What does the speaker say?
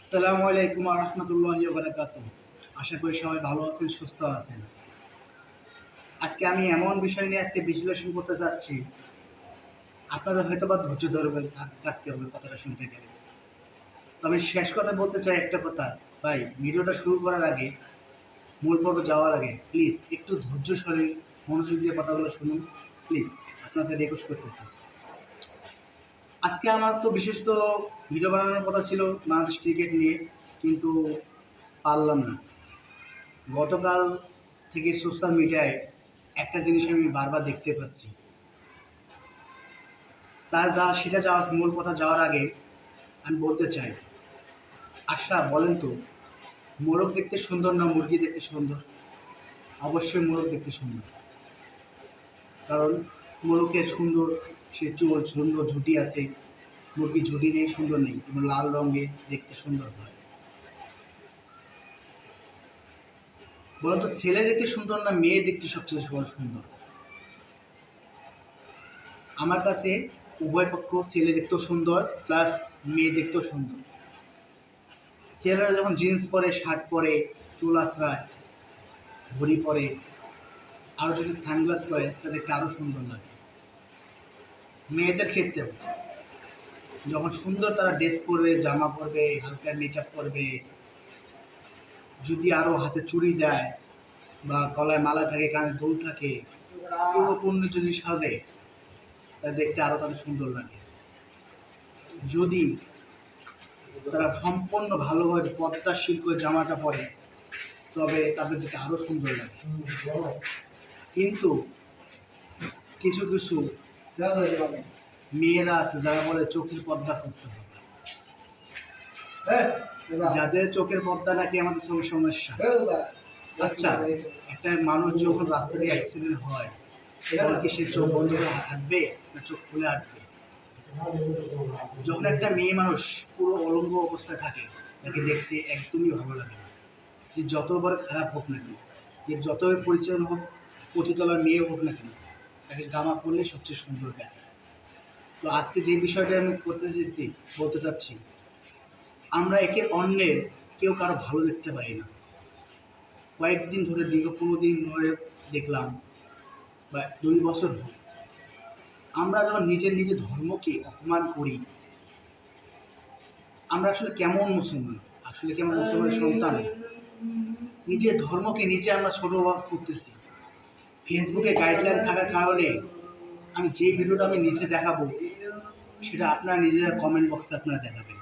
আসসালামু আলাইকুম ওয়া রাহমাতুল্লাহি ওয়া বারাকাতুহু। আশা করি সবাই ভালো আছেন, সুস্থ আছেন। আজকে আমি এমন বিষয় নিয়ে বিশ্লেষণ করতে যাচ্ছি, আপনাদের হয়তোবা ধৈর্য ধরবেন থাকতে হবে কথাটা শুনতে গেলে। তবে শেষ কথা বলতে চাই একটা কথা, ভাই ভিডিওটা শুরু করার আগে, মূল পর্বে যাওয়ার আগে প্লিজ একটু ধৈর্য সরে মনোযোগ দিয়ে কথাগুলো শুনুন প্লিজ, আপনাদের রিকোয়েস্ট করতেছি। আজকে আমার তো বিশেষত ভিডিও বানানোর কথা ছিল বাংলাদেশ ক্রিকেট নিয়ে, কিন্তু পারলাম না। গতকাল থেকে সোশ্যাল মিডিয়ায় একটা জিনিস আমি বারবার দেখতে পাচ্ছি। সেটা যাওয়ার মূল কথা যাওয়ার আগে আমি বলতে চাই, আচ্ছা বলেন তো, মোরগ দেখতে সুন্দর না মুরগি দেখতে সুন্দর? অবশ্যই মোরগ দেখতে সুন্দর, কারণ মোরগের সুন্দর সে চুল, সুন্দর ঝুঁটি আছে। মুরগি ঝুঁটি নেই, সুন্দর নেই, এবং লাল রঙের দেখতে সুন্দর হয়। বলতো ছেলে দেখতে সুন্দর না মেয়ে দেখতে সবচেয়ে সুন্দর? আমার কাছে উভয় পক্ষ, ছেলে দেখতেও সুন্দর প্লাস মেয়ে দেখতেও সুন্দর। ছেলেরা যখন জিন্স পরে, শার্ট পরে, চুল আঁচড়ায়, ঘড়ি পরে, আরও যদি সানগ্লাস পরে, তা দেখতে আরও সুন্দর লাগে। মেয়েদের ক্ষেত্রেও যখন সুন্দর তারা ড্রেস পরবে, জামা পরবে, হালকা মেকআপ করবে, যদি আরও হাতে চুড়ি দেয় বা গলায় মালা থাকে, কানে দুল থাকে, পুরো পণ্য যদি সাজে, তা দেখতে আরও তাদের সুন্দর লাগে। যদি তারা সম্পূর্ণ ভালোভাবে পদ্মাশীল করে জামাটা পরে, তবে তাদের দেখতে আরও সুন্দর লাগে। কিন্তু কিছু কিছু মেয়েরা আছে যারা বলে চোখের পর্দা করতে হবে, যাদের চোখের পর্দা নাকি আমাদের চোখের সমস্যা। আচ্ছা, একটা মানুষ যখন রাস্তা দিয়ে অ্যাক্সিডেন্ট হয়, তখন কি সে চোখ বন্ধ করে হাঁটবে না চোখ খুলে হাঁটবে? যখন একটা মেয়ে মানুষ পুরো অলঙ্গ অবস্থায় থাকে, তাকে দেখতে একদমই ভালো লাগে না। যে যতবার খারাপ হোক না কেন, যে যতই পরিচয় হোক, পতিতলার মেয়ে হোক না কেন, তাকে জামা পরলে সবচেয়ে সুন্দর লাগে। তো আজকে যে বিষয়টা আমি বলতে চাচ্ছি, আমরা একের অন্যের কেউ কারো ভালো দেখতে পারি না। কয়েকদিন ধরে, দীর্ঘ 15 দিন ধরে দেখলাম, বা 2 বছর হোক, আমরা যখন নিজের ধর্মকে অপমান করি, আমরা আসলে কেমন মুসলমান, মুসলমানের সন্তান? নিজের ধর্মকে নিজে আমরা ছোট করতেছি। ফেসবুকে গাইডলাইন থাকার কারণে আমি যে ভিডিওটা আমি নিচে দেখাবো, সেটা আপনারা নিজেরা কমেন্ট বক্সে আপনারা দেখাবেন।